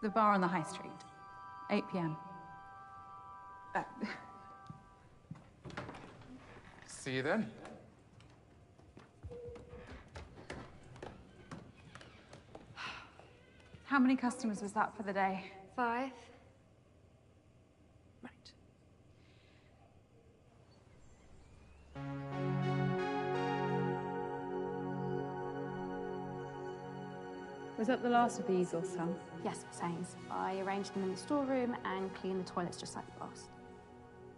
The bar on the high street. 8 p.m. See you then. How many customers was that for the day? 5. Right. Was that the last of the easels, Sam? Yes, same. I arranged them in the storeroom and cleaned the toilets just like last.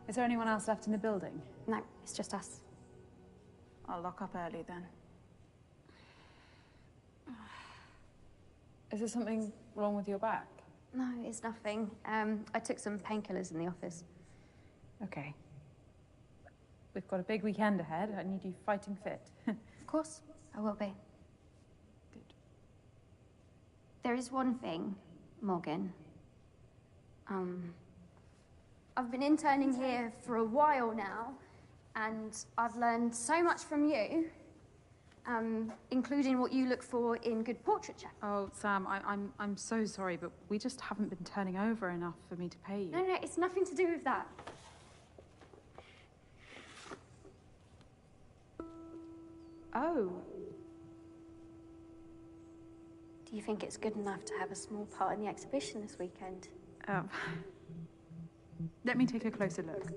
Is there anyone else left in the building? No, it's just us. I'll lock up early then. Is there something wrong with your back? No, it's nothing. I took some painkillers in the office. Okay. We've got a big weekend ahead. I need you fighting fit. Of course, I will be. Good. There is one thing, Morgan. I've been interning here for a while now, and I've learned so much from you, including what you look for in good portraiture. Oh, Sam, I'm so sorry, but we just haven't been turning over enough for me to pay you. No, it's nothing to do with that. Oh. Do you think it's good enough to have a small part in the exhibition this weekend? Let me take a closer look.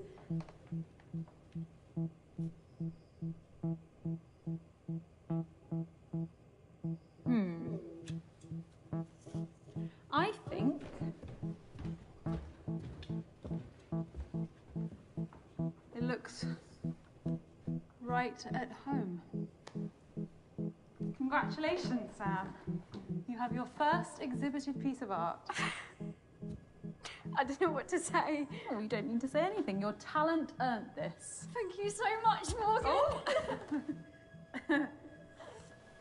I think it looks right at home. Congratulations, Sam. You have your first exhibited piece of art. I don't know what to say. Oh, you don't need to say anything. Your talent earned this. Thank you so much, Morgan. Oh.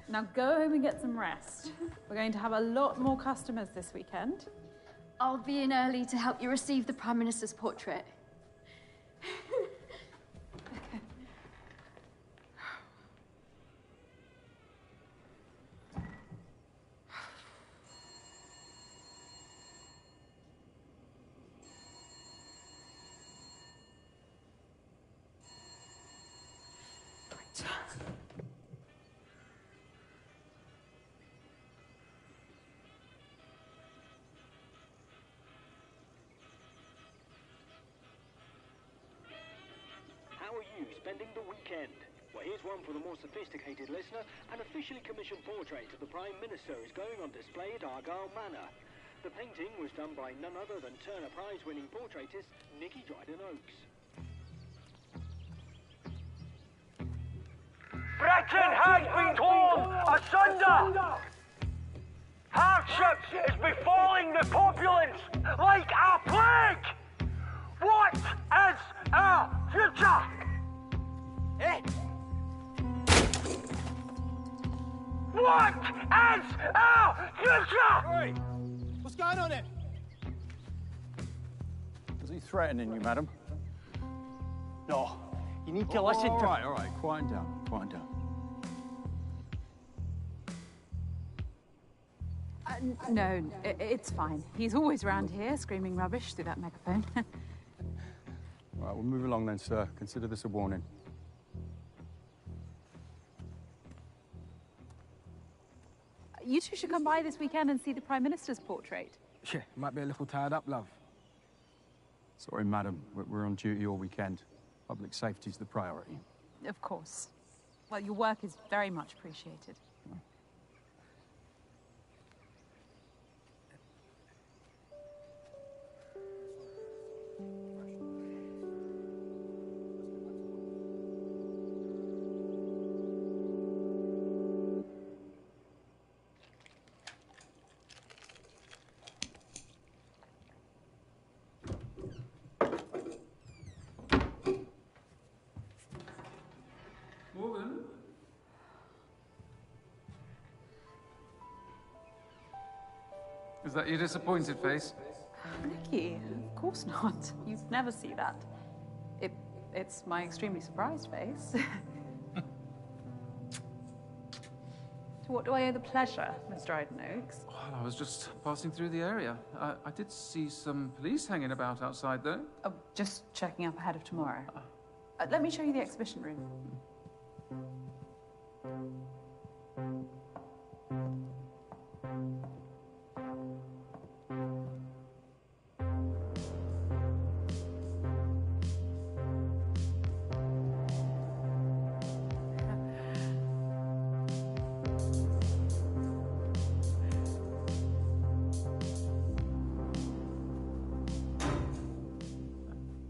Now go home and get some rest. We're going to have a lot more customers this weekend. I'll be in early to help you receive the Prime Minister's portrait. How are you spending the weekend? Well, here's one for the more sophisticated listener. An officially commissioned portrait of the Prime Minister is going on display at Argyle Manor. The painting was done by none other than Turner Prize-winning portraitist Nicky Dryden-Oakes. Britain has been torn asunder! Hardship is befalling the populace like a plague! What is our future? Eh? What is our future? Oi! What's going on here? Was he threatening you, madam? No, you need to listen to... All right, quiet down, quiet down. No, it's fine. He's always around here, screaming rubbish through that megaphone. All right, we'll move along then, sir. Consider this a warning. You two should come by this weekend and see the Prime Minister's portrait. Yeah, might be a little tied up, love. Sorry, madam. We're on duty all weekend. Public safety's the priority. Of course. Well, your work is very much appreciated. Morgan? Is that your disappointed face? Nicky, of course not. You'd never see that. It's my extremely surprised face. To what do I owe the pleasure, Mr. Oakes? Well, I was just passing through the area. I did see some police hanging about outside, though. Oh, just checking up ahead of tomorrow. Let me show you the exhibition room.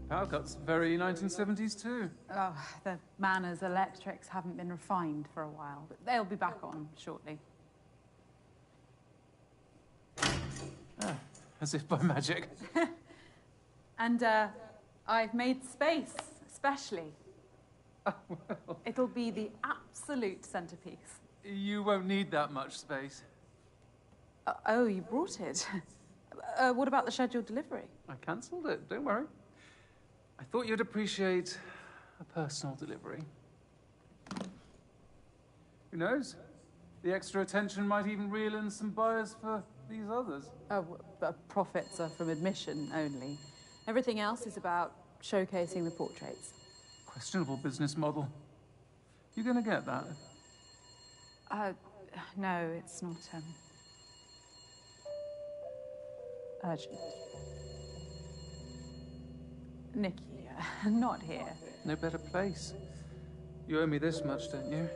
Power cuts, very 1970s too. Oh, the Manor's electrics haven't been refined for a while, but they'll be back on shortly. As if by magic. And I've made space, especially. Oh, well. It'll be the absolute centerpiece. You won't need that much space. Oh, you brought it. What about the scheduled delivery? I cancelled it, don't worry. I thought you'd appreciate a personal delivery. Who knows? The extra attention might even reel in some buyers for these others. Oh, but profits are from admission only. Everything else is about showcasing the portraits. Questionable business model. You gonna get that? No, it's not, urgent. Nikki, not here. No better place. You owe me this much, don't you?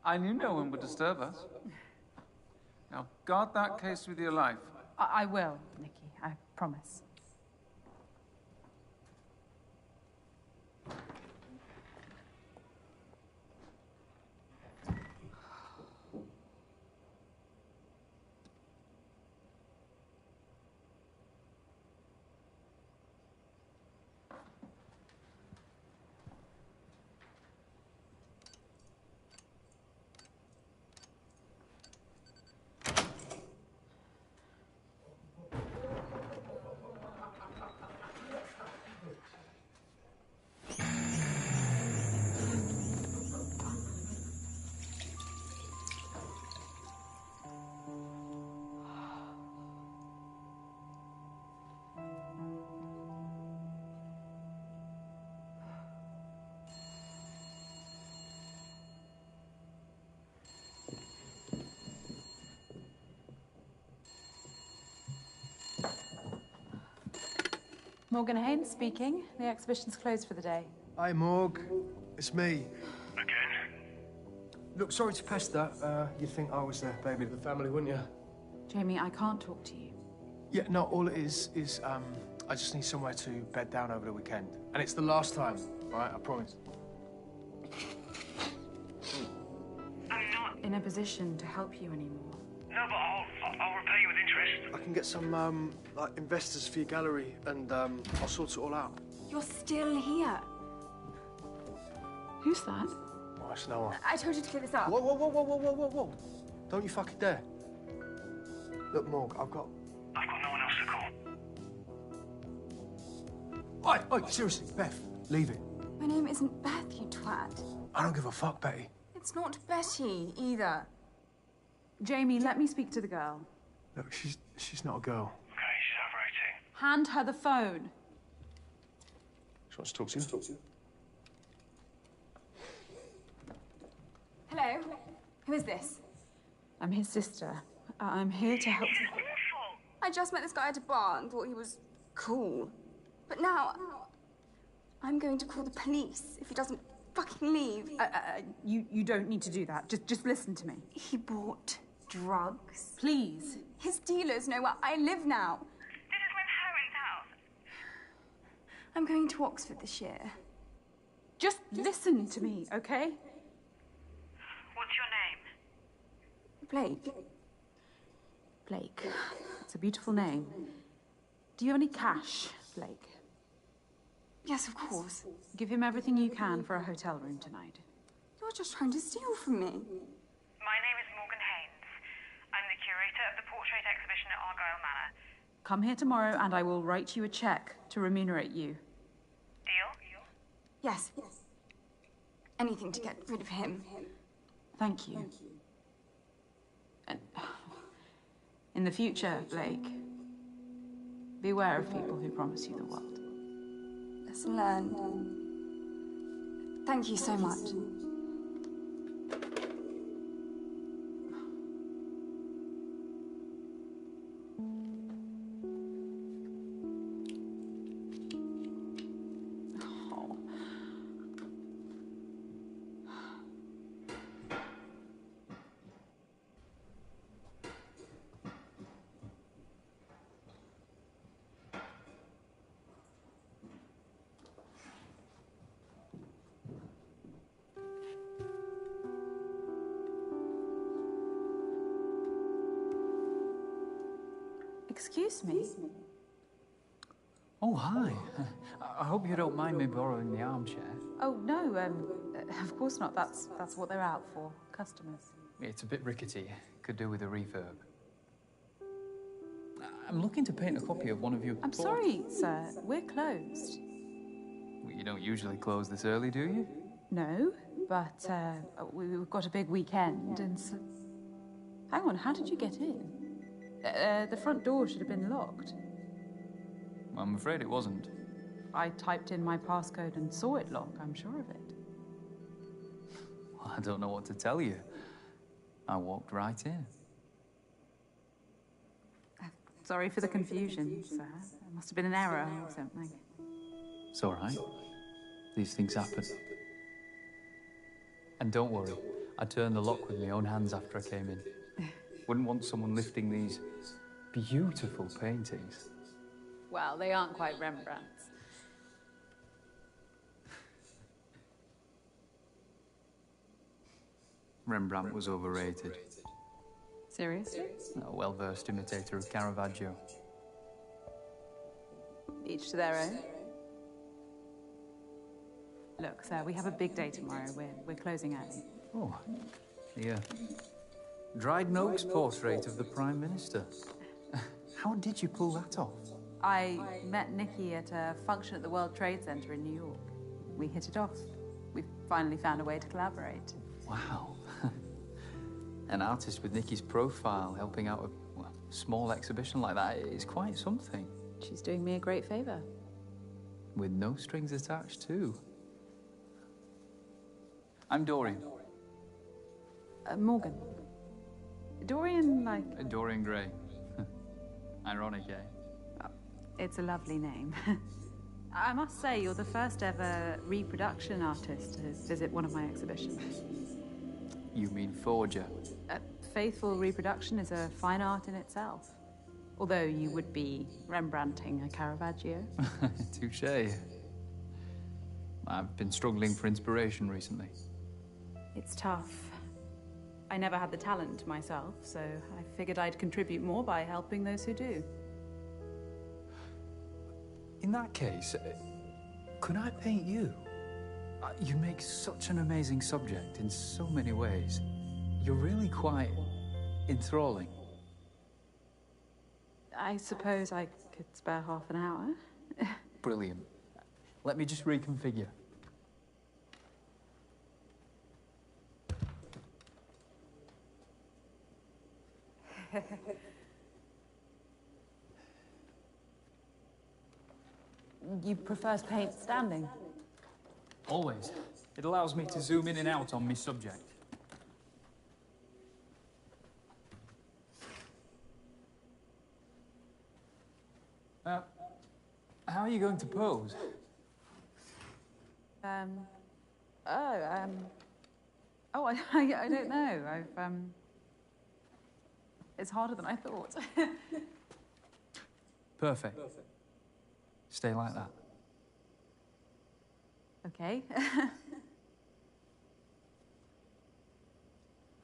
I knew no one would disturb us. Now, guard that case with your life. I will, Nikki, I promise. Morgan Haynes speaking. The exhibition's closed for the day. Hi, Morg. It's me. Again? Look, sorry to pester. You'd think I was the baby of the family, wouldn't you? Jamie, I can't talk to you. Yeah, no, all it is I just need somewhere to bed down over the weekend. And it's the last time, all right? I promise. I'm not. In a position to help you anymore. No, but I'll repay you with interest. I can get some, like, investors for your gallery, and I'll sort it all out. You're still here. Who's that? Oh, it's no one. I told you to clear this up. Whoa, whoa, whoa, whoa, whoa, whoa, whoa, whoa. Don't you fucking dare. Look, Morg, I've got no one else to call. Oi, seriously, Beth, leave it. My name isn't Beth, you twat. I don't give a fuck, Betty. It's not Betty, either. Jamie, let me speak to the girl. Look, she's not a girl. Okay, she's over 18. Hand her the phone. She wants to talk to you. Hello? Who is this? I'm his sister. I'm here to help. I just met this guy at a bar and thought he was cool. But now, I'm going to call the police if he doesn't fucking leave. You don't need to do that. Just listen to me. He bought drugs. Please. His dealers know where I live now. This is my parents' house. I'm going to Oxford this year. Just listen to me, okay? What's your name? Blake. Blake. That's It's a beautiful name. Do you have any cash, Blake? Yes, of course. Give him everything you can for a hotel room tonight. You're just trying to steal from me. My name is Morgan Haynes. I'm the curator of the portrait exhibition at Argyle Manor. Come here tomorrow and I will write you a check to remunerate you. Deal? Yes. Anything to get rid of him. Thank you. And in the future, Blake, beware of people who promise you the world. Lesson learned. Thank you so much. Excuse me? Oh, hi. I hope you don't mind me borrowing the armchair. Oh, no, of course not. That's what they're out for, customers. It's a bit rickety. Could do with a refurb. I'm looking to paint a copy of one of your... I'm sorry, sir. We're closed. Well, you don't usually close this early, do you? No, but we've got a big weekend and so... Hang on, how did you get in? The front door should have been locked. I'm afraid it wasn't. I typed in my passcode and saw it locked, I'm sure of it. Well, I don't know what to tell you. I walked right in. Sorry for the confusion, sir. It must have been an error or something. It's all right. These things happen. And don't worry, I turned the lock with my own hands after I came in. Wouldn't want someone lifting these beautiful paintings. Well, they aren't quite Rembrandt's. Rembrandt was overrated. Seriously? A well-versed imitator of Caravaggio. Each to their own. Look, sir, we have a big day tomorrow. We're closing early. Oh, the Dryden Oak's portrait of the Prime Minister. How did you pull that off? I met Nikki at a function at the World Trade Center in New York. We hit it off. We've finally found a way to collaborate. Wow. An artist with Nikki's profile helping out a small exhibition like that is quite something. She's doing me a great favor. With no strings attached, too. I'm Dorian. Morgan. Dorian, like... Dorian Gray. Ironic, eh? It's a lovely name. I must say, you're the first ever reproduction artist to visit one of my exhibitions. You mean forger? Faithful reproduction is a fine art in itself. Although you would be Rembrandting a Caravaggio. Touché. I've been struggling for inspiration recently. It's tough. I never had the talent myself, so I figured I'd contribute more by helping those who do. In that case, could I paint you? You make such an amazing subject in so many ways. You're really quite enthralling. I suppose I could spare half an hour. Brilliant. Let me just reconfigure. You prefer to paint standing? Always. It allows me to zoom in and out on my subject. How are you going to pose? I don't know. It's harder than I thought. Perfect. Stay like that. Okay.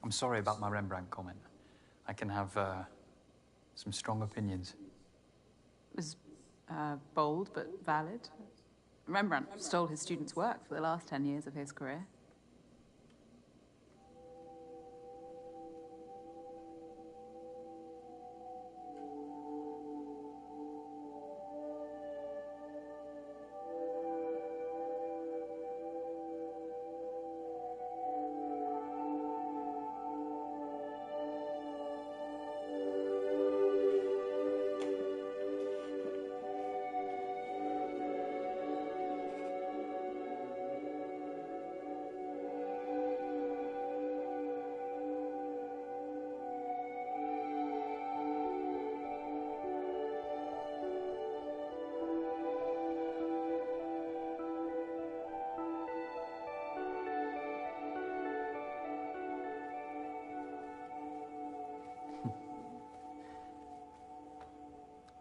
I'm sorry about my Rembrandt comment. I can have Some strong opinions. It was bold but valid. Rembrandt stole his students' work for the last 10 years of his career.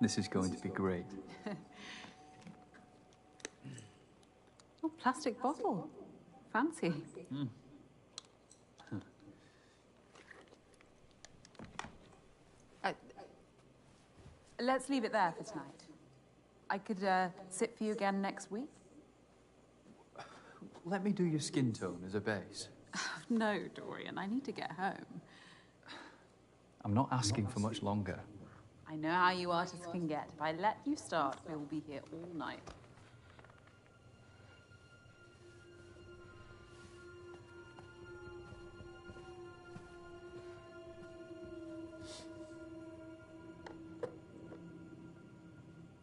This is going to be great. Oh, plastic bottle. Fancy. Let's leave it there for tonight. I could sit for you again next week. Let me do your skin tone as a base. No, Dorian, I need to get home. I'm not asking for much longer. I know how you artists can get. If I let you start, we'll be here all night.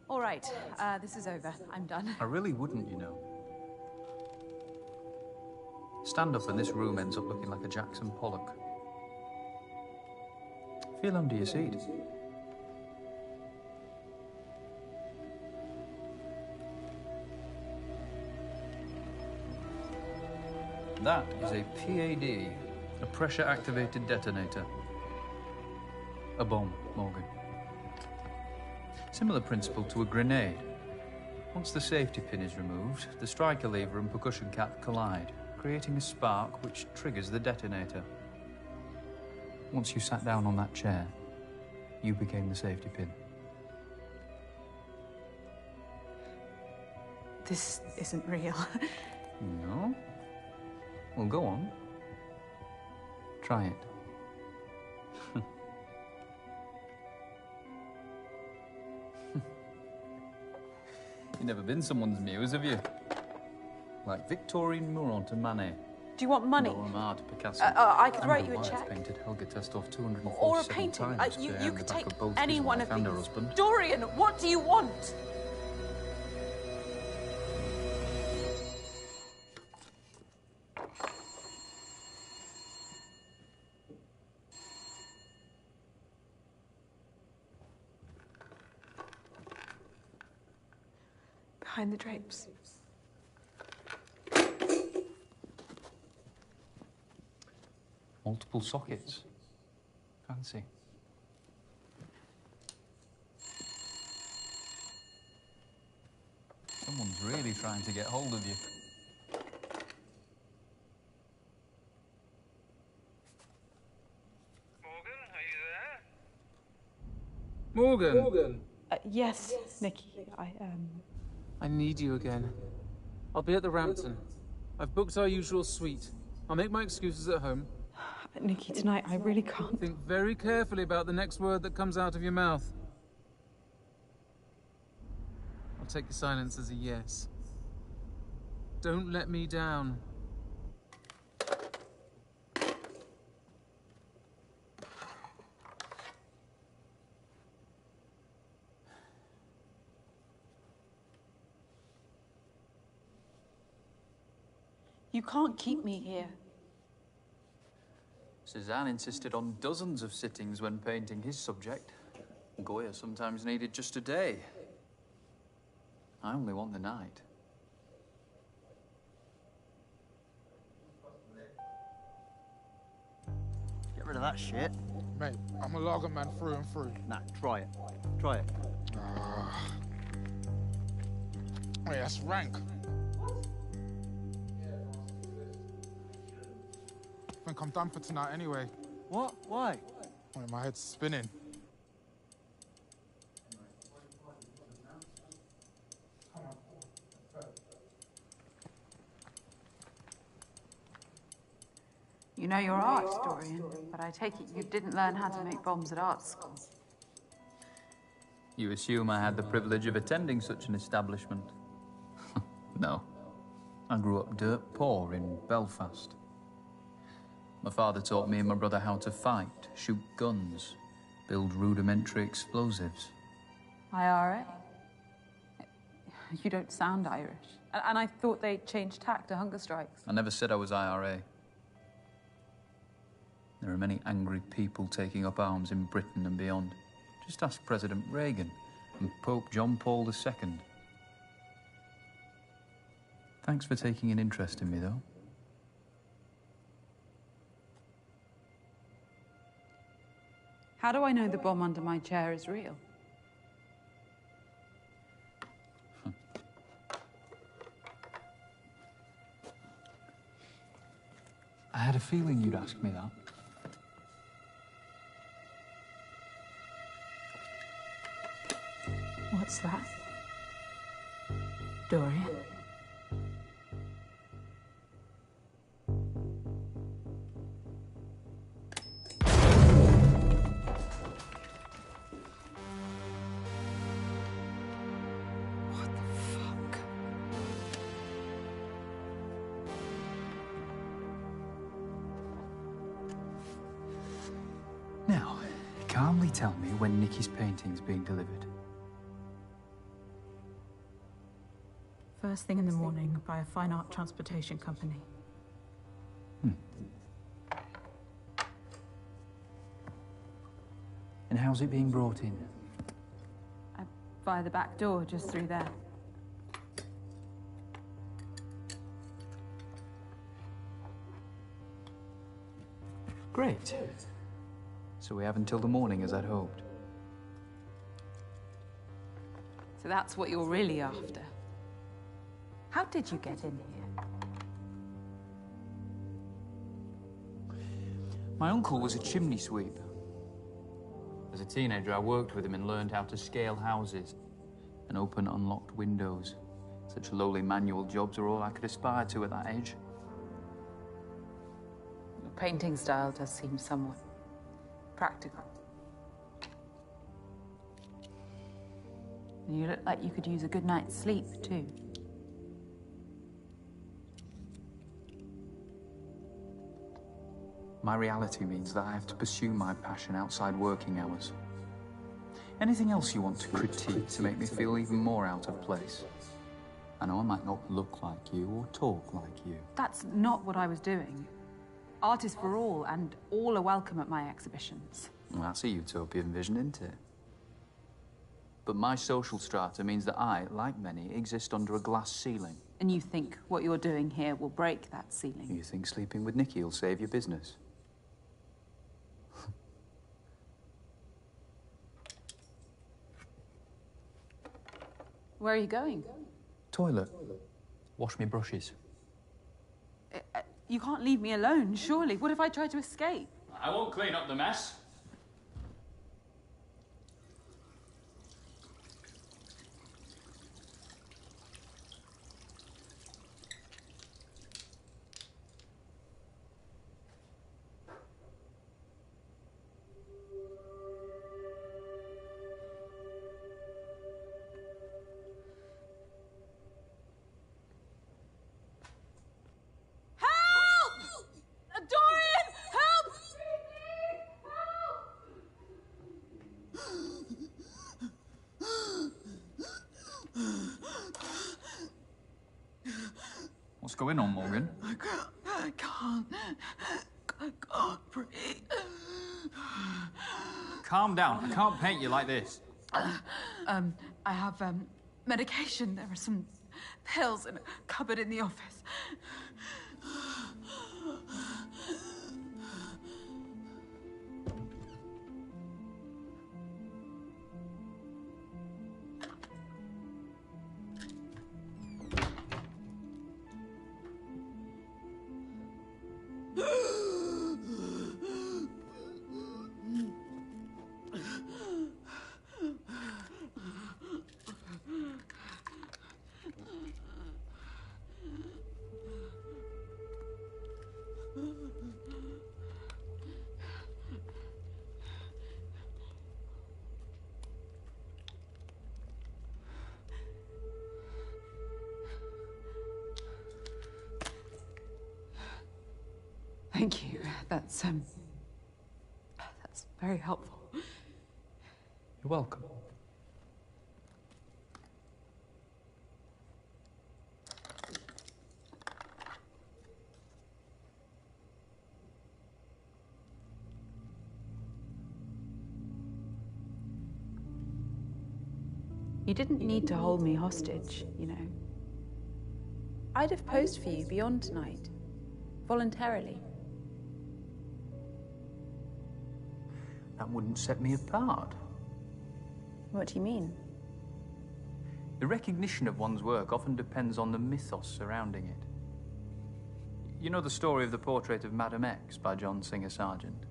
All right, this is over. I'm done. I really wouldn't, you know. Stand up and this room ends up looking like a Jackson Pollock. Feel under your seat. That is a PAD, a pressure-activated detonator. A bomb, Morgan. Similar principle to a grenade. Once the safety pin is removed, the striker lever and percussion cap collide, creating a spark which triggers the detonator. Once you sat down on that chair, you became the safety pin. This isn't real. No? Well, go on. Try it. You've never been someone's muse, have you? Like Victorine Muron to Manet. Do you want money? Renoir to Picasso. I could write Amber you a Wyeth check. painted Helga Testov 247 Or a painting. times You behind could the back take of both any his one wife of and her these. husband. Dorian, what do you want? Behind the drapes. Multiple sockets. Fancy. Someone's really trying to get hold of you. Morgan! Morgan! Yes, Nikki. I need you again. I'll be at the Rampton. I've booked our usual suite. I'll make my excuses at home. Nikki, tonight I really can't. Think very carefully about the next word that comes out of your mouth. I'll take your silence as a yes. Don't let me down. You can't keep me here. Cézanne insisted on dozens of sittings when painting his subject. Goya sometimes needed just a day. I only want the night. Get rid of that shit. Mate, I'm a lager man through and through. Nah, try it. Try it. Hey, that's rank. I think I'm done for tonight anyway. What? Why? My head's spinning. You know your art, Dorian, but I take it you didn't learn how to make bombs at art school. You assume I had the privilege of attending such an establishment? No. I grew up dirt poor in Belfast. My father taught me and my brother how to fight, shoot guns, build rudimentary explosives. IRA? You don't sound Irish. And I thought they changed tack to hunger strikes. I never said I was IRA. There are many angry people taking up arms in Britain and beyond. Just ask President Reagan and Pope John Paul II. Thanks for taking an interest in me, though. How do I know the bomb under my chair is real? I had a feeling you'd ask me that. What's that? Dorian? Now, calmly tell me when Nikki's painting's being delivered. First thing in the morning by a fine art transportation company. And how's it being brought in? Via the back door, just through there. Great. So we have until the morning, as I'd hoped. So that's what you're really after. How did you get in here? My uncle was a chimney sweep. As a teenager, I worked with him and learned how to scale houses and open unlocked windows. Such lowly manual jobs are all I could aspire to at that age. Your painting style does seem somewhat practical. You look like you could use a good night's sleep, too. My reality means that I have to pursue my passion outside working hours. Anything else you want to critique to make me feel even more out of place? I know I might not look like you or talk like you. That's not what I was doing. Art is for all, and all are welcome at my exhibitions. Well, that's a utopian vision, isn't it? But my social strata means that I, like many, exist under a glass ceiling. And you think what you're doing here will break that ceiling? You think sleeping with Nikki will save your business? Where are you going? Toilet. Wash me brushes. You can't leave me alone, surely. What if I try to escape? I won't clean up the mess. What's going on, Morgan? I can't breathe. Calm down. I can't paint you like this. I have, medication. There are some pills in a cupboard in the office. Thank you. That's very helpful. You're welcome. You didn't need to hold me hostage, you know. I'd have posed for you beyond tonight, voluntarily. That wouldn't set me apart. What do you mean? The recognition of one's work often depends on the mythos surrounding it. You know the story of the portrait of Madame X by John Singer Sargent?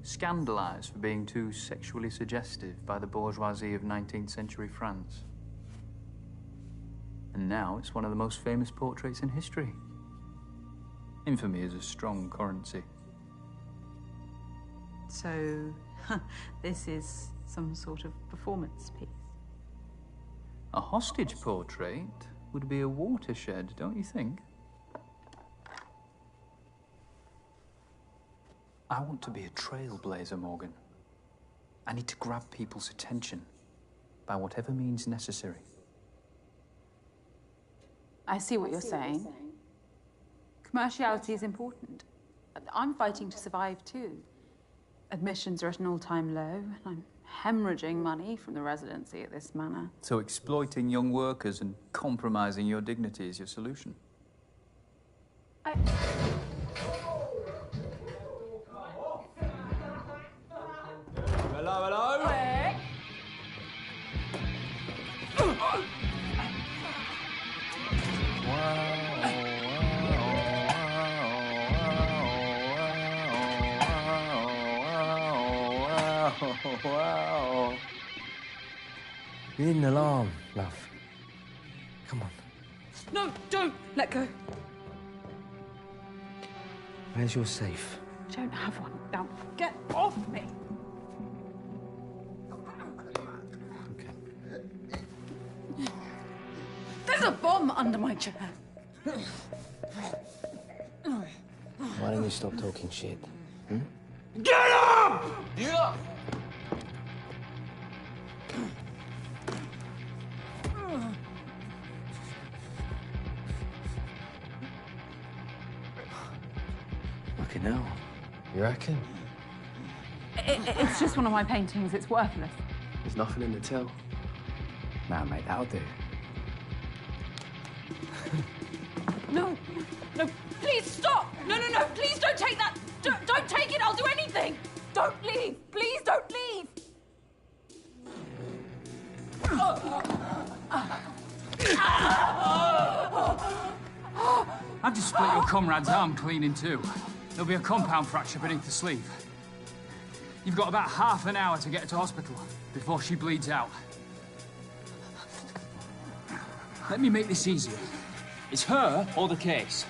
Scandalised for being too sexually suggestive by the bourgeoisie of 19th century France. And now it's one of the most famous portraits in history. Infamy is a strong currency. So, this is some sort of performance piece. A hostage portrait would be a watershed, don't you think? I want to be a trailblazer, Morgan. I need to grab people's attention by whatever means necessary. I see what you're saying. Commerciality is important. I'm fighting to survive too. Admissions are at an all-time low, and I'm hemorrhaging money from the residency at this manor. So exploiting young workers and compromising your dignity is your solution? Hello? Wow. You need an alarm, love. Come on. No, don't! Let go. Where's your safe? I don't have one. Now, get off me! Okay. There's a bomb under my chair. Why don't you stop talking shit? Hmm? Get up! Yeah! Fucking hell. You reckon? It's just one of my paintings. It's worthless. There's nothing in the till. Nah, mate, that'll do. No, no, please stop! No, please don't take that! Don't take it, I'll do anything! Don't leave! Please don't leave! I've just split your comrade's arm clean in two. There'll be a compound fracture beneath the sleeve. You've got about half an hour to get her to hospital before she bleeds out. Let me make this easier. It's her or the case.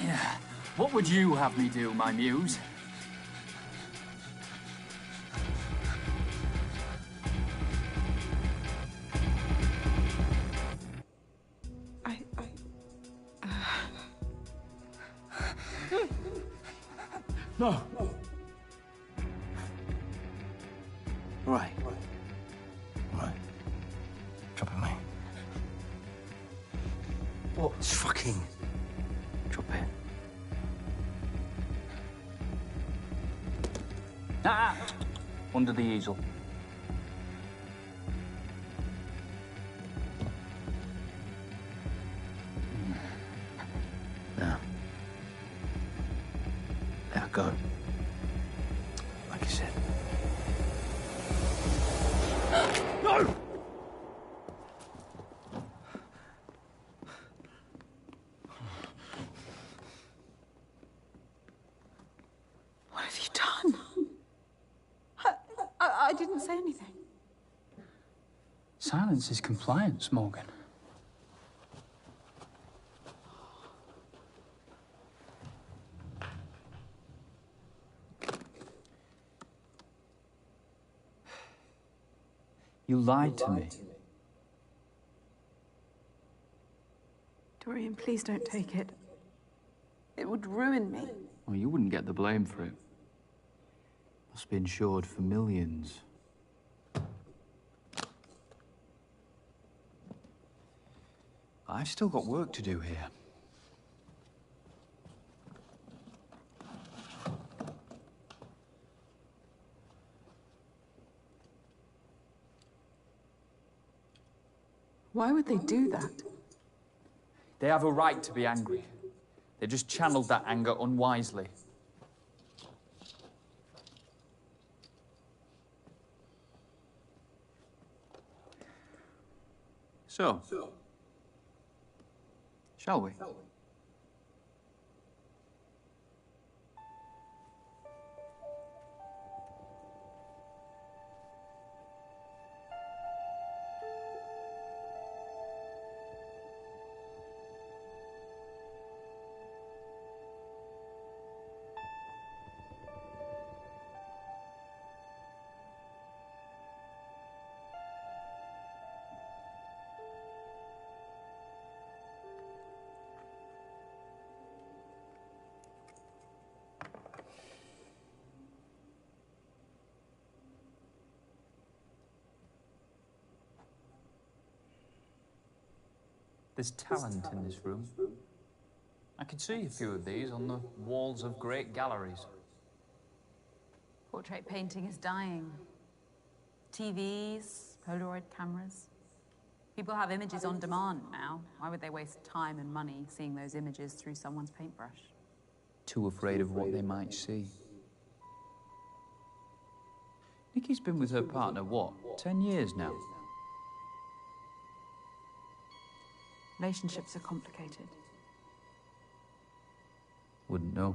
Yeah. What would you have me do, my muse? No. Right. Drop it, mate. What? Just fucking... Drop it. Ah! Under the easel. Now. Let her go. Like you said. No! What have you done? I didn't say anything. Silence is compliance, Morgan. You lied to me. Dorian, please don't take it. It would ruin me. Well, you wouldn't get the blame for it. Must be insured for millions. I've still got work to do here. Why would they do that? They have a right to be angry. They just channeled that anger unwisely. So, shall we? There's talent in this room. I can see a few of these on the walls of great galleries. Portrait painting is dying. TVs, Polaroid cameras. People have images on demand now. Why would they waste time and money seeing those images through someone's paintbrush? Too afraid of what they might see. Nikki's been with her partner, what, 10 years now? Relationships are complicated. Wouldn't know.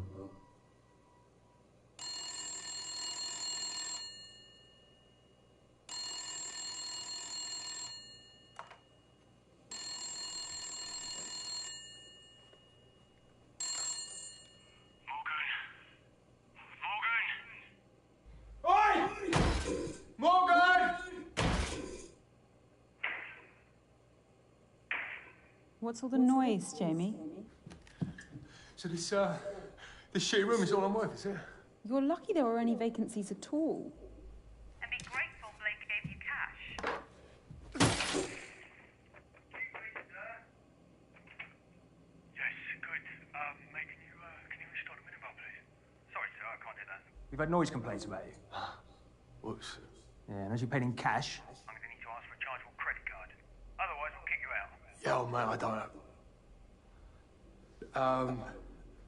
What's all the noise, Jamie? So this shitty room is all I'm worth, is it? You're lucky there were any vacancies at all. And be grateful Blake gave you cash. Yes, good. Mate, can you restart the minibar, please? Sorry, sir, I can't do that. We've had noise complaints about you. Whoops. Yeah, and as you paid in cash. I'm going to need to ask for a chargeable credit card. Otherwise, I'll kick you out. Yeah, oh, mate, I don't know.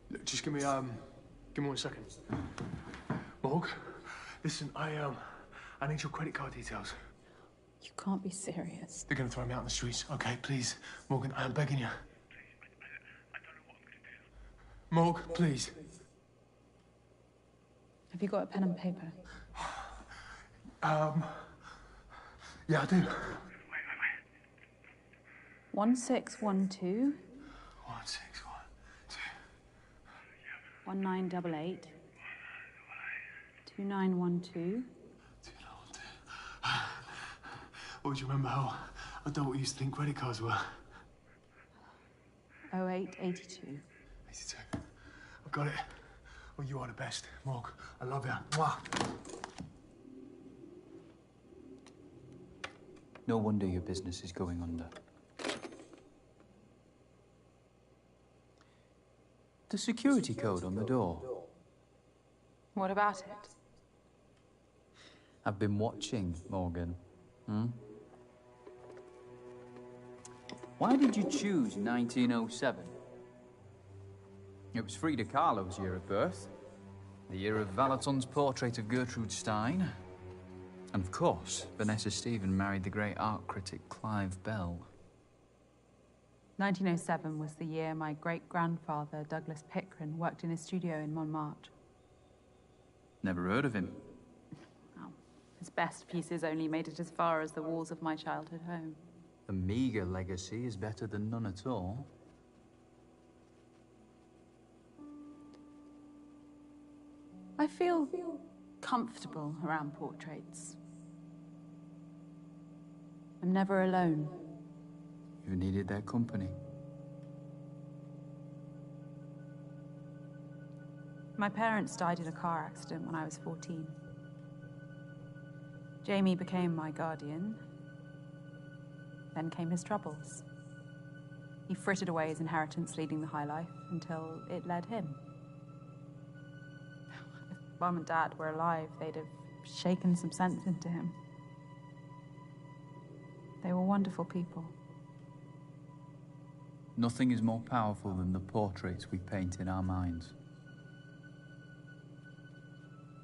Look, just give me 1 second. Morg, listen, I need your credit card details. You can't be serious. They're gonna throw me out in the streets. Okay, please, Morgan, I am begging you. I don't know what I'm going to do. Morg, please. Have you got a pen and paper? Yeah, I do. Wait. 1612 1612 1988 2912. Or do you remember how adult we used to think credit cards were? 0882. 82. I've got it. Well, you are the best, Morg. I love you. Mwah. No wonder your business is going under. The security code on the door. What about it? I've been watching, Morgan. Why did you choose 1907? It was Frida Kahlo's year of birth, the year of Valaton's portrait of Gertrude Stein, and of course, Vanessa Stephen married the great art critic Clive Bell. 1907 was the year my great-grandfather, Douglas Pickren, worked in his studio in Montmartre. Never heard of him. Well, his best pieces only made it as far as the walls of my childhood home. A meager legacy is better than none at all. I feel comfortable around portraits. I'm never alone. You needed their company. My parents died in a car accident when I was 14. Jamie became my guardian. Then came his troubles. He frittered away his inheritance leading the high life until it led him. If Mum and Dad were alive, they'd have shaken some sense into him. They were wonderful people. Nothing is more powerful than the portraits we paint in our minds.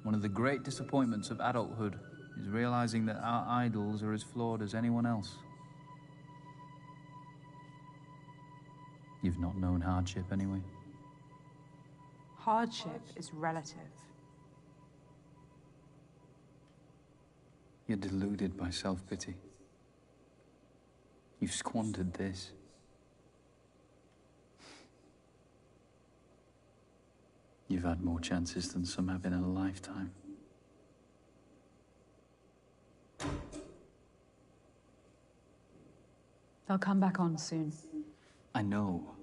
One of the great disappointments of adulthood is realizing that our idols are as flawed as anyone else. You've not known hardship, anyway. Hardship is relative. You're deluded by self-pity. You've squandered this. You've had more chances than some have in a lifetime. They'll come back on soon. I know,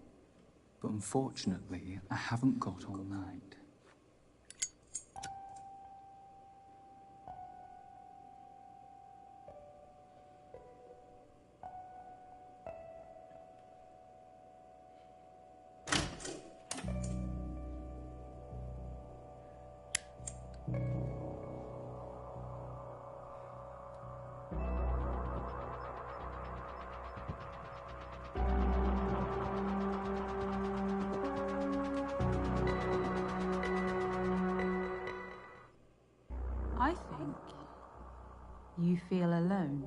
but unfortunately, I haven't got all night. I think you feel alone.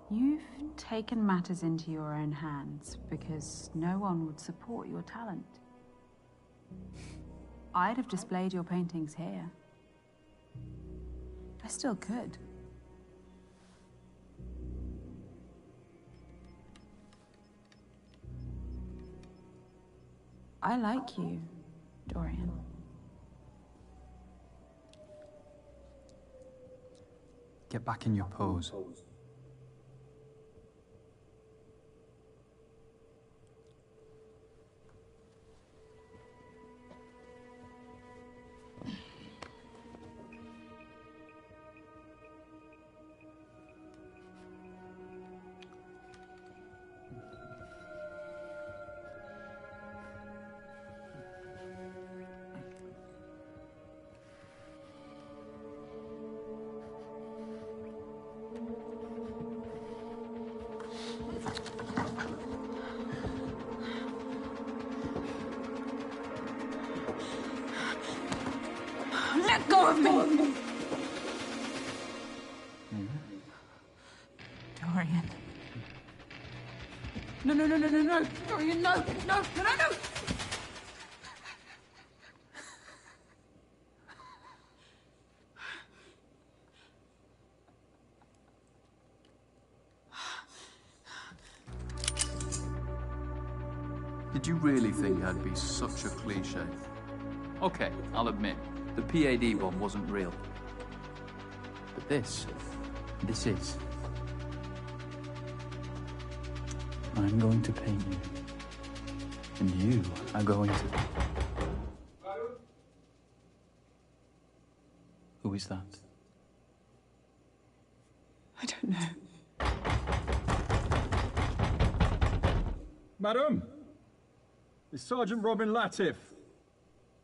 You've taken matters into your own hands because no one would support your talent. I'd have displayed your paintings here. I still could. I like you, Dorian. Get back in your pose. Let go of me! Dorian. No. Dorian, no. Did you really think I'd be such a cliche? Okay, I'll admit, the PAD bomb wasn't real. But this is. I'm going to paint you. And you are going to... Who is that? I don't know. Madam! It's Sergeant Robin Latif.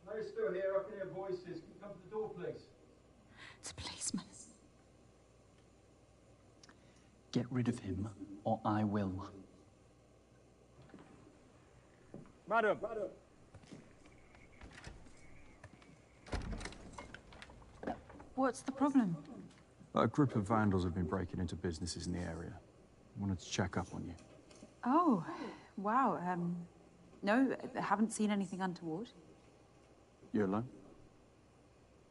No, he's still here. I can hear voices. Can you come to the door, please? It's a policeman. Get rid of him, or I will. Madam! What's the problem? A group of vandals have been breaking into businesses in the area. Wanted to check up on you. Oh, wow. No, I haven't seen anything untoward. You alone?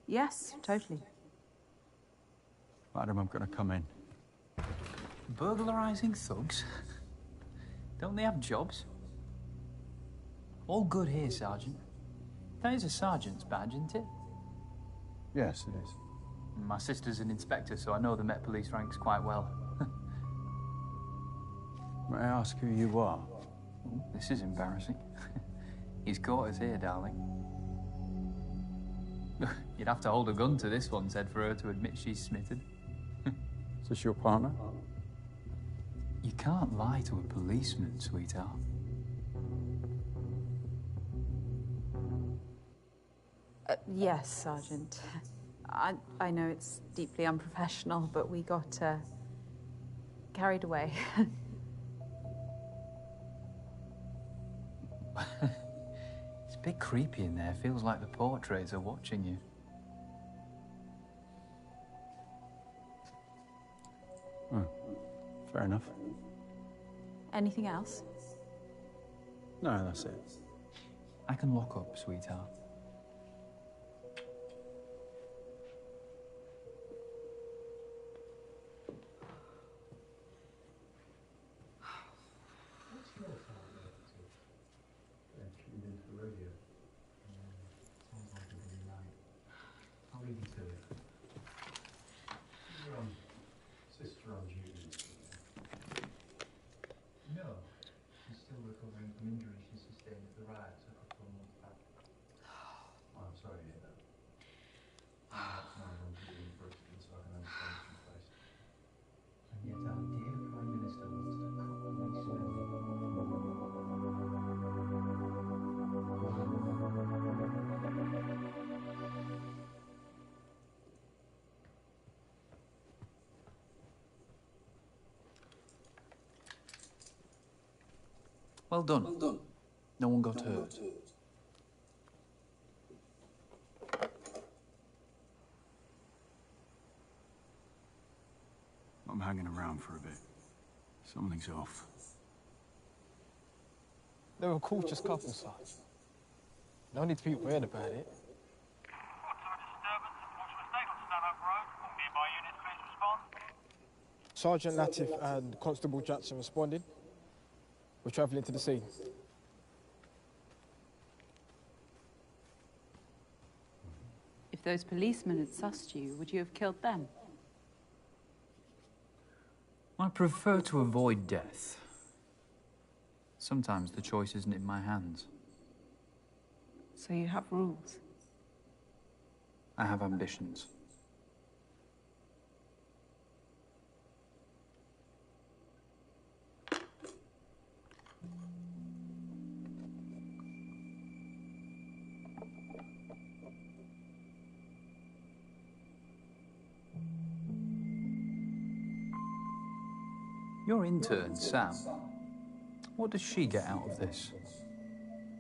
Yes, totally. Madam, I'm gonna come in. Burglarizing thugs? Don't they have jobs? All good here, Sergeant. That is a sergeant's badge, isn't it? Yes, it is. My sister's an inspector, so I know the Met Police ranks quite well. May I ask who you are? Ooh, this is embarrassing. He's caught us here, darling. You'd have to hold a gun to this one's head for her to admit she's smitten. Is this your partner? You can't lie to a policeman, sweetheart. Yes, Sergeant. I know it's deeply unprofessional, but we got carried away. It's a bit creepy in there. Feels like the portraits are watching you. Oh, fair enough. Anything else? No, that's it. I can lock up, sweetheart. Well done. Well done. No one got hurt. I'm hanging around for a bit. Something's off. They were a cautious couple, Sarge. No need to be weird about it. Sergeant Latif and Constable Jackson responded. We're travelling to the scene. If those policemen had sussed you, would you have killed them? I prefer to avoid death. Sometimes the choice isn't in my hands. So you have rules? I have ambitions. Your intern, Sam, what does she get out of this?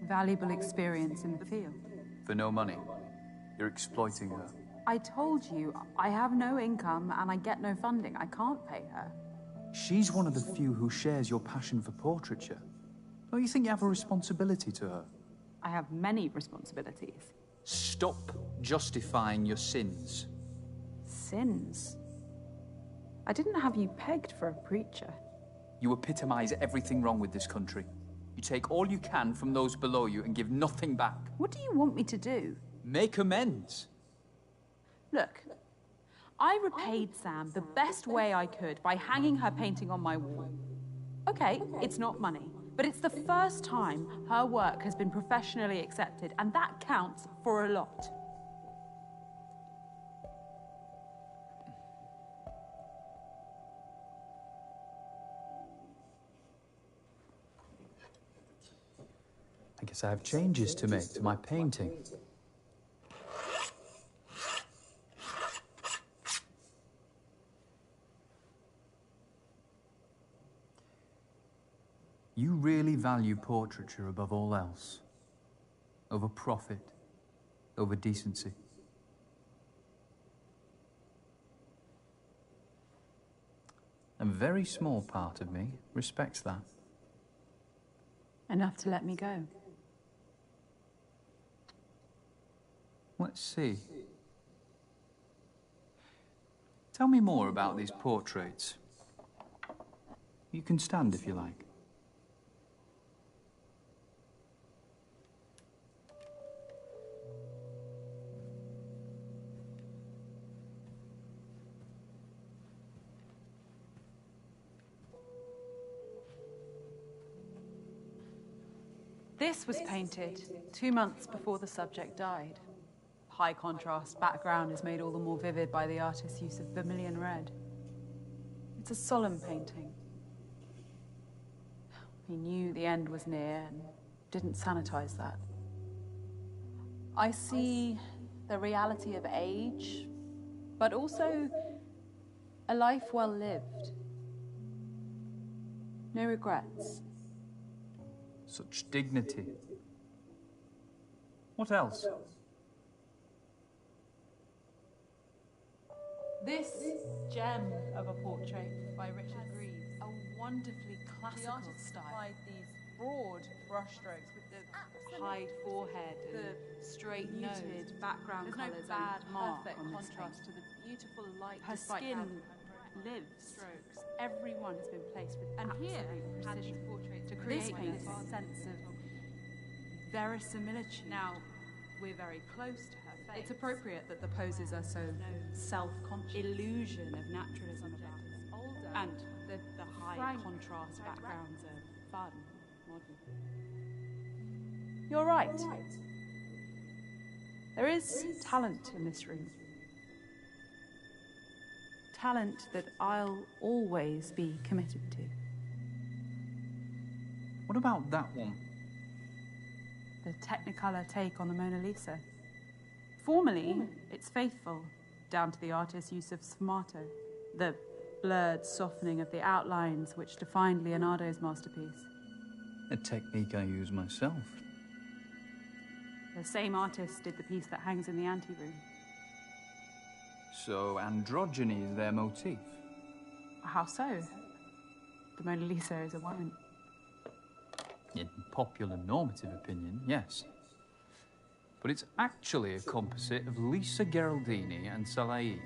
Valuable experience in the field. For no money. You're exploiting her. I told you, I have no income and I get no funding. I can't pay her. She's one of the few who shares your passion for portraiture. Don't you think you have a responsibility to her? I have many responsibilities. Stop justifying your sins. Sins? I didn't have you pegged for a preacher. You epitomize everything wrong with this country. You take all you can from those below you and give nothing back. What do you want me to do? Make amends. Look, I repaid Sam the best way I could by hanging her painting on my wall. Okay, it's not money, but it's the first time her work has been professionally accepted, and that counts for a lot. I guess I have changes to make to my painting. You really value portraiture above all else. Over profit, over decency. A very small part of me respects that. Enough to let me go. Let's see. Tell me more about these portraits. You can stand if you like. This was painted 2 months before the subject died. high contrast background is made all the more vivid by the artist's use of vermilion red. It's a solemn painting. He knew the end was near and didn't sanitize that. I see the reality of age, but also a life well lived. No regrets. Such dignity. What else? This gem of a portrait by Richard Greaves, a wonderfully classical style. Applied these broad brushstrokes with the high forehead and the straight muted background colours. There's no bad mark perfect on contrast to the beautiful light. Her skin lives. Strokes. Everyone has been placed with absolute precision to create this sense of verisimilitude. Now, we're very close to her face. It's appropriate that the poses are so self-conscious. Illusion of naturalism about us. And the high contrast backgrounds are fun, modern. You're right. There is talent in this room. Talent that I'll always be committed to. What about that one? The Technicolor take on the Mona Lisa. Formally, it's faithful, down to the artist's use of sfumato, the blurred softening of the outlines which defined Leonardo's masterpiece. A technique I use myself. The same artist did the piece that hangs in the anteroom. So androgyny is their motif? How so? The Mona Lisa is a woman. In popular normative opinion, yes. But it's actually a composite of Lisa Gherardini and Salai,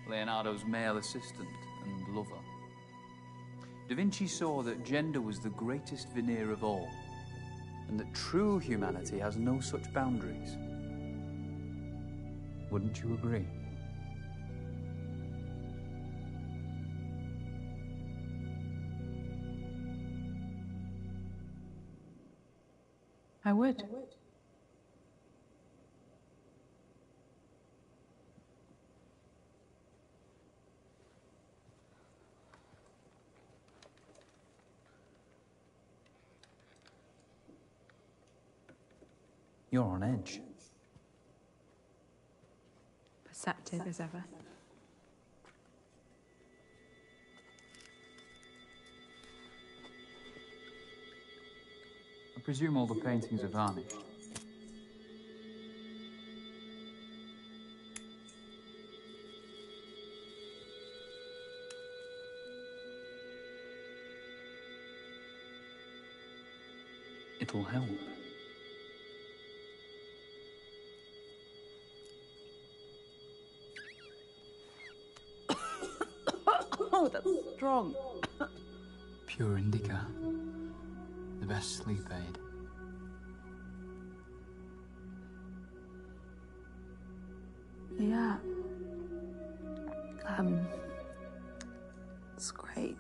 Leonardo's male assistant and lover. Da Vinci saw that gender was the greatest veneer of all, and that true humanity has no such boundaries. Wouldn't you agree? I would. You're on edge. Perceptive as ever. I presume all the paintings are varnished. It'll help. Oh, that's strong. Pure indica. The best sleep aid. Yeah. It's great.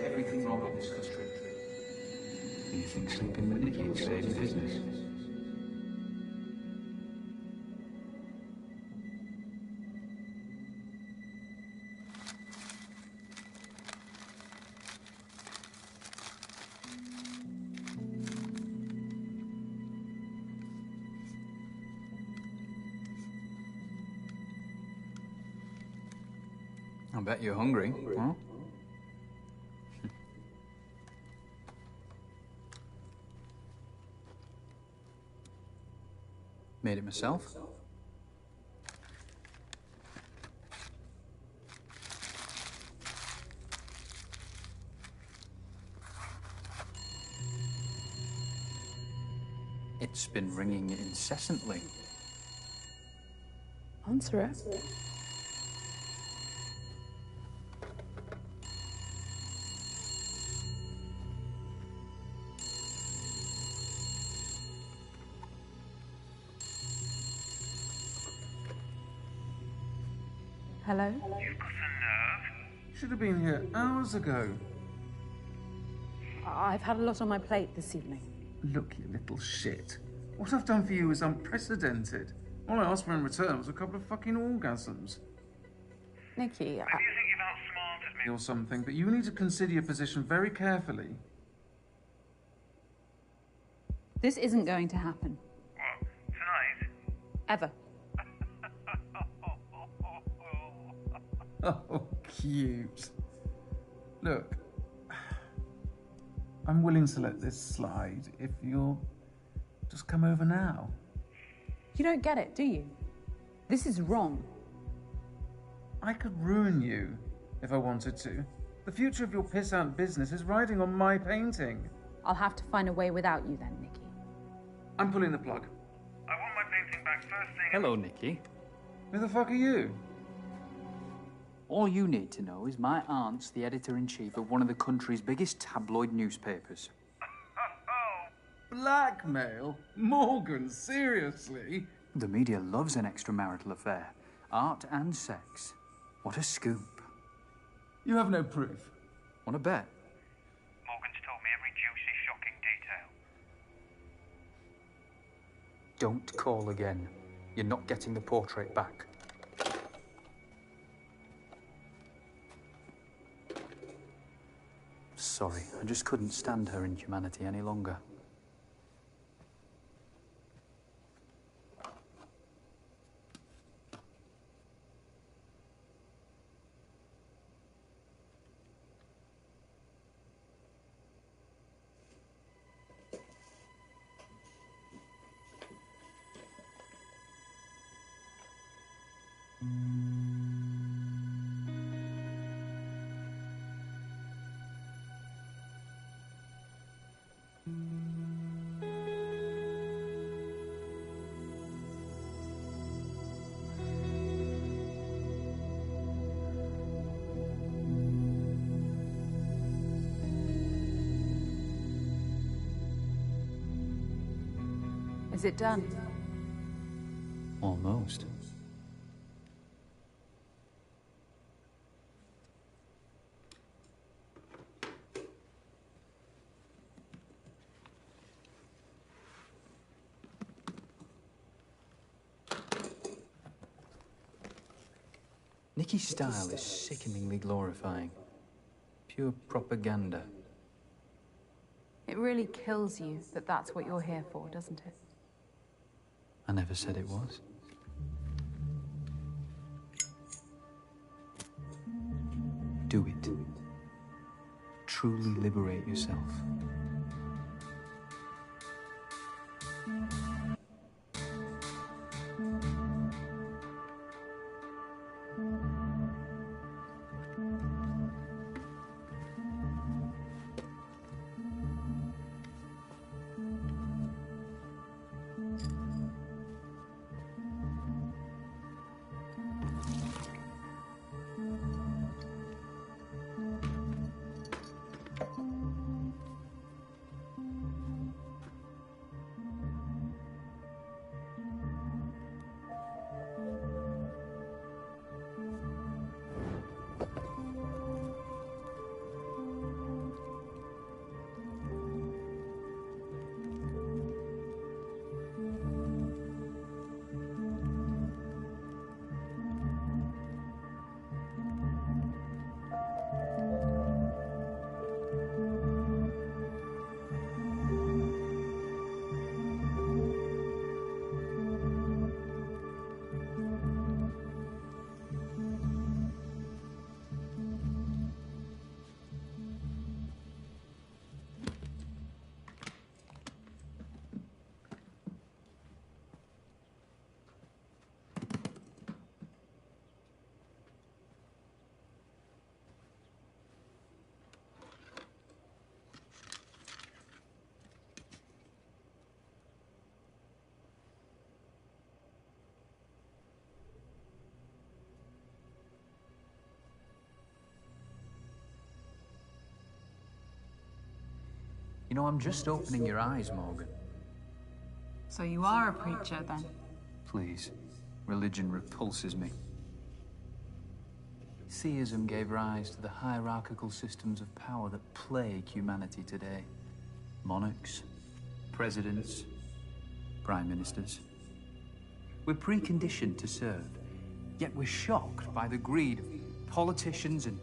Everything wrong with this country. You think sleeping with Nikki will save your business? I bet you're hungry, huh? Made it myself. It's been ringing incessantly. Answer it. Hello? You've got a nerve. Should have been here hours ago. I've had a lot on my plate this evening. Look, you little shit. What I've done for you is unprecedented. All I asked for in return was a couple of fucking orgasms. Nikki, Maybe you think you've outsmarted me. Or something, but you need to consider your position very carefully. this isn't going to happen. What, tonight? Ever. Oh, cute. Look, I'm willing to let this slide if you'll just come over now. You don't get it, do you? This is wrong. I could ruin you if I wanted to. The future of your piss-out business is riding on my painting. I'll have to find a way without you then, Nikki. I'm pulling the plug. I want my painting back first thing. Hello, Nikki. Who the fuck are you? All you need to know is my aunt's the editor-in-chief of one of the country's biggest tabloid newspapers. Blackmail? Morgan, seriously? The media loves an extramarital affair. Art and sex. What a scoop. You have no proof. Want to bet? Morgan's told me every juicy, shocking detail. Don't call again. You're not getting the portrait back. Sorry, I just couldn't stand her inhumanity any longer. Is it done? Almost. Nikki's style is sickeningly glorifying. Pure propaganda. It really kills you that that's what you're here for, doesn't it? I never said it was. Do it. Truly liberate yourself. You know, I'm just opening your eyes, Morgan. So you are a preacher, then? Please. Religion repulses me. Theism gave rise to the hierarchical systems of power that plague humanity today. Monarchs, presidents, prime ministers. We're preconditioned to serve, yet we're shocked by the greed of politicians and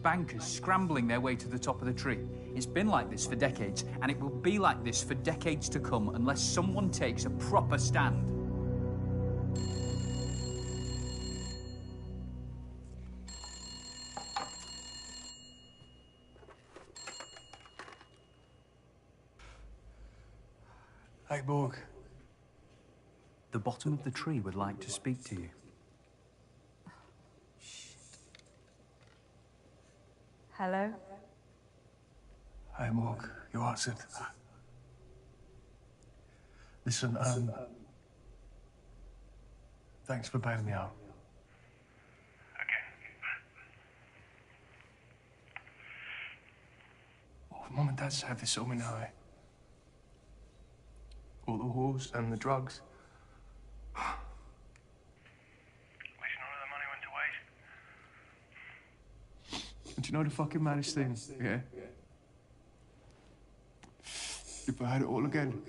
bankers scrambling their way to the top of the tree. It's been like this for decades, and it will be like this for decades to come unless someone takes a proper stand. Hey, Borg. The bottom of the tree would like to speak to you. Hello? Hey, Morg. You answered. Listen, thanks for bailing me out. Oh, Mum and Dad saved this all me now, eh? All the whores and the drugs. At least none of the money went to waste. And do you know the fucking maddest thing? Yeah? If I had it all again,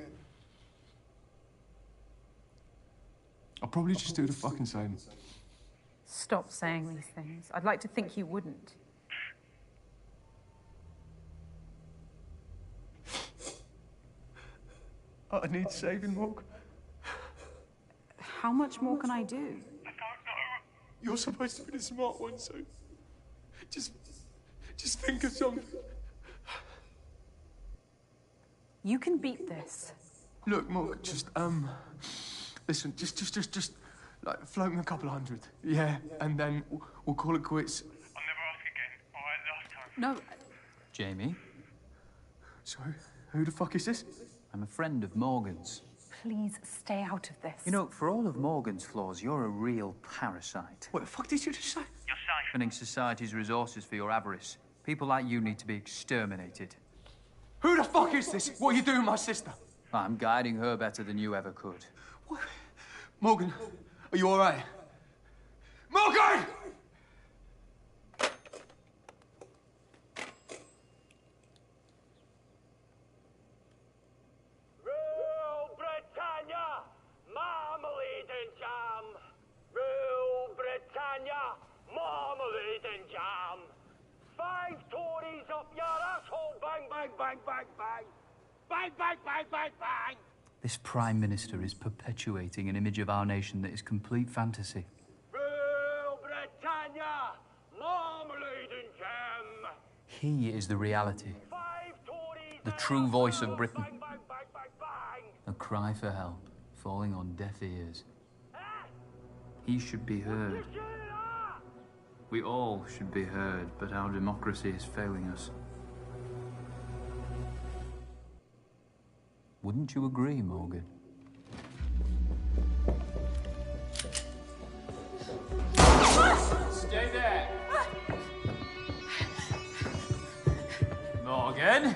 I'd probably just do the fucking same. Stop saying these things. I'd like to think you wouldn't. I need saving, Morg. How much more can I do? You're supposed to be the smart one, so just think of something. You can beat this. Look, Morg, just listen, just like float me a couple of hundred, yeah, and then we'll call it quits. I'll never ask again. All right, last time. No. Jamie? Sorry, who the fuck is this? I'm a friend of Morgan's. Please stay out of this. You know, for all of Morgan's flaws, you're a real parasite. What the fuck did you just say? You're safe. Siphoning society's resources for your avarice. People like you need to be exterminated. Who the fuck is this? What are you doing with my sister? I'm guiding her better than you ever could. What? Morgan, are you all right? Morgan! Rule Britannia, marmalade and jam. Rule Britannia, marmalade and jam. 5 Tories up your asshole, bang, bang, bang, bang, bang. Bang, bang, bang, bang, bang. This Prime Minister is perpetuating an image of our nation that is complete fantasy. Rule Britannia, marmalade and jam. He is the reality, 5 Tories the true voice of Britain. bang, bang, bang, bang, bang. A cry for help, falling on deaf ears. He should be heard. We all should be heard, but our democracy is failing us. Wouldn't you agree, Morgan? Stay there. Morgan?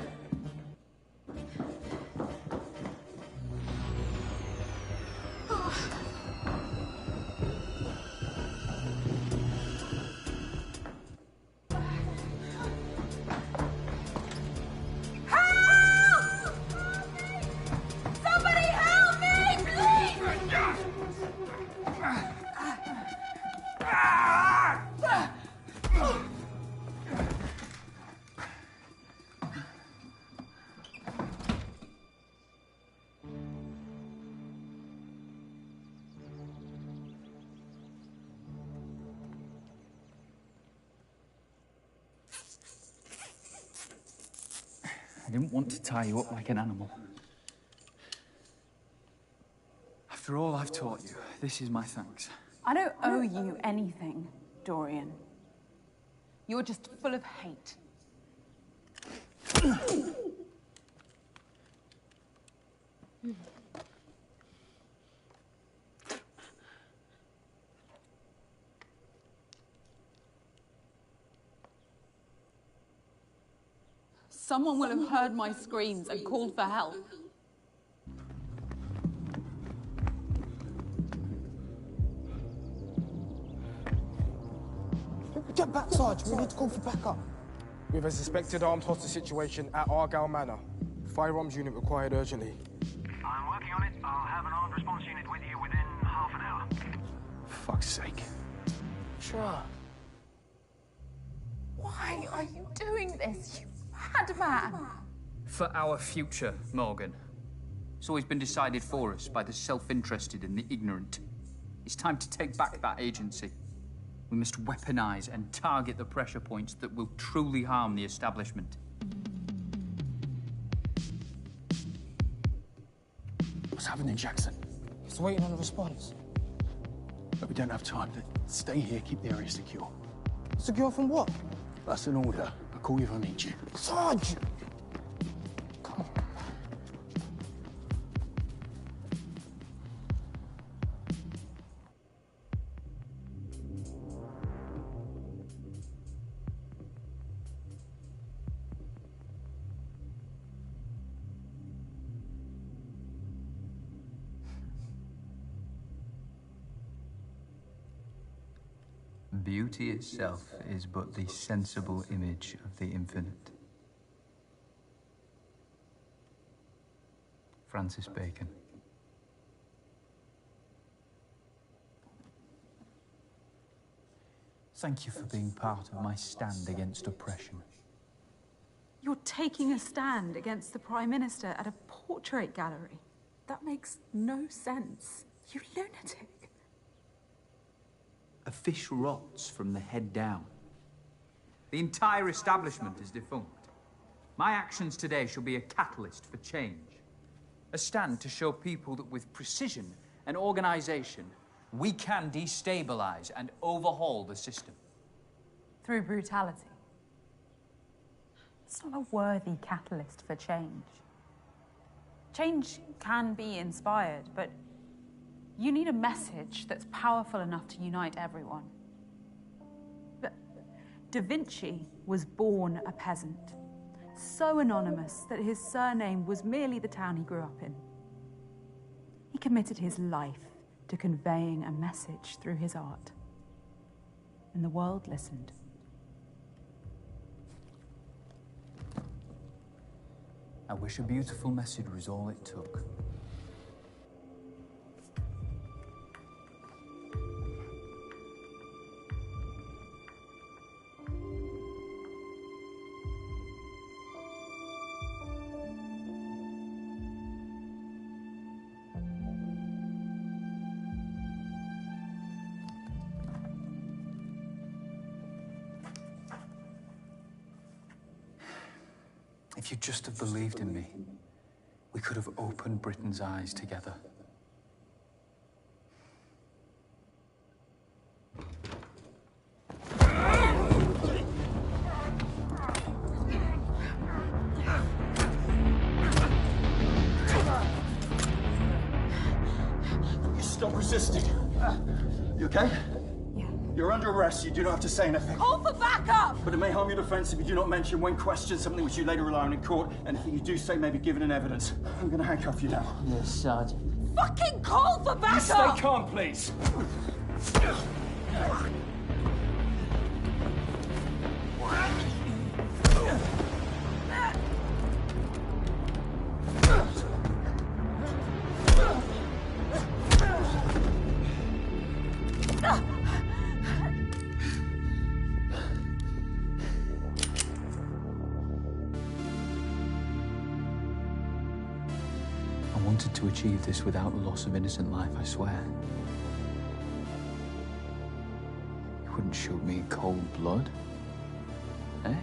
I didn't want to tie you up like an animal. After all I've taught you, this is my thanks. I don't owe you anything, Dorian. You're just full of hate. Someone will have heard my screams and called for help. Get back, Sarge. We need to call for backup. We have a suspected armed hostage situation at Argyle Manor. Firearms unit required urgently. I'm working on it. I'll have an armed response unit with you within half an hour. Fuck's sake. Sure. Why are you doing this, you madman? For our future, Morgan. It's always been decided for us by the self-interested and the ignorant. It's time to take back that agency. We must weaponize and target the pressure points that will truly harm the establishment. What's happening, Jackson? He's waiting on a response. But we don't have time. Stay here, keep the area secure. Secure from what? That's an order. I'll call you if I need you. Sarge! Come on. Beauty itself is but the sensible image of the infinite. Francis Bacon. Thank you for being part of my stand against oppression. You're taking a stand against the Prime Minister at a portrait gallery. That makes no sense. You lunatic. A fish rots from the head down. The entire establishment is defunct. My actions today shall be a catalyst for change. A stand to show people that with precision and organization, we can destabilize and overhaul the system. Through brutality. It's not a worthy catalyst for change. Change can be inspired, but you need a message that's powerful enough to unite everyone. But Da Vinci was born a peasant, so anonymous that his surname was merely the town he grew up in. He committed his life to conveying a message through his art, and the world listened. I wish a beautiful message was all it took. If you'd just have believed in me, we could have opened Britain's eyes together. You stop resisting. You okay? You're under arrest. You do not have to say anything. Call for backup! But it may harm your defense if you do not mention when questioned something which you later rely on in court. Anything you do say may be given in evidence. I'm going to handcuff you now. Yes, Sergeant. Fucking call for backup! You stay calm, please. I wanted to achieve this without the loss of innocent life, I swear. You wouldn't shoot me in cold blood, eh?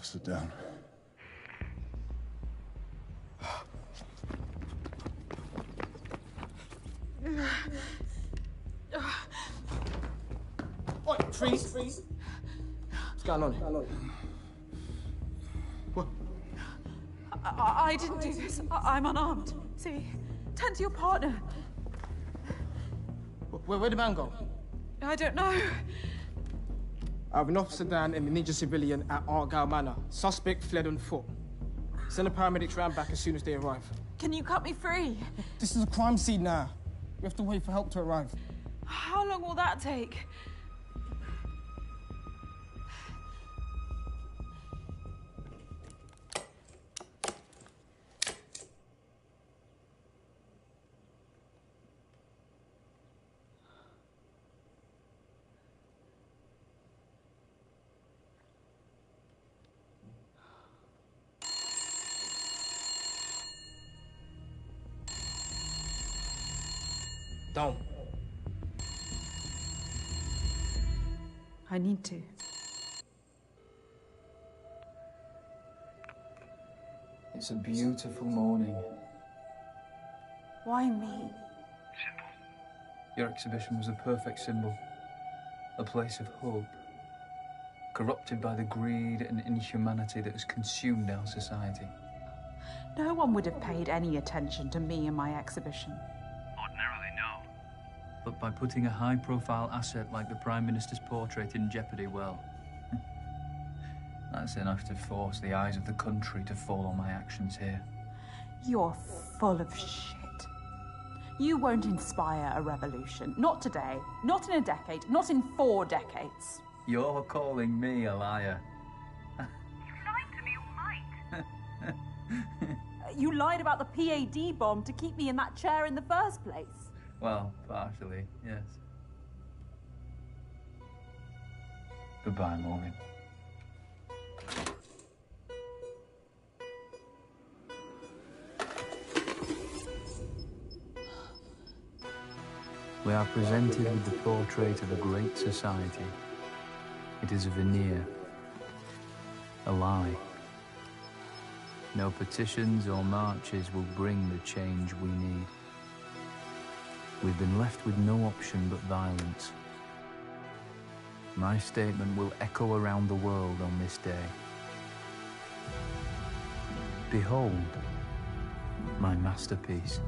officer down. Oi, freeze! What's going on? What? I didn't do this. I'm unarmed. See? Turn to your partner. Where'd the man go? I don't know. I have an officer down and an injured civilian at Argyle Manor. Suspect fled on foot. Send the paramedics round back as soon as they arrive. Can you cut me free? This is a crime scene now. We have to wait for help to arrive. How long will that take? Don't. I need to. It's a beautiful morning. Why me? Your exhibition was a perfect symbol. A place of hope. Corrupted by the greed and inhumanity that has consumed our society. No one would have paid any attention to me and my exhibition. Ordinarily, no. But by putting a high-profile asset like the Prime Minister's portrait in jeopardy, well, that's enough to force the eyes of the country to fall on my actions here. You're full of shit. You won't inspire a revolution. Not today, not in a decade, not in 4 decades. You're calling me a liar. You lied to me all night. You lied about the PAD bomb to keep me in that chair in the first place. Well, partially, yes. Goodbye, Morgan. We are presented with the portrait of a great society. It is a veneer, a lie. No petitions or marches will bring the change we need. We've been left with no option but violence. My statement will echo around the world on this day. Behold, my masterpiece.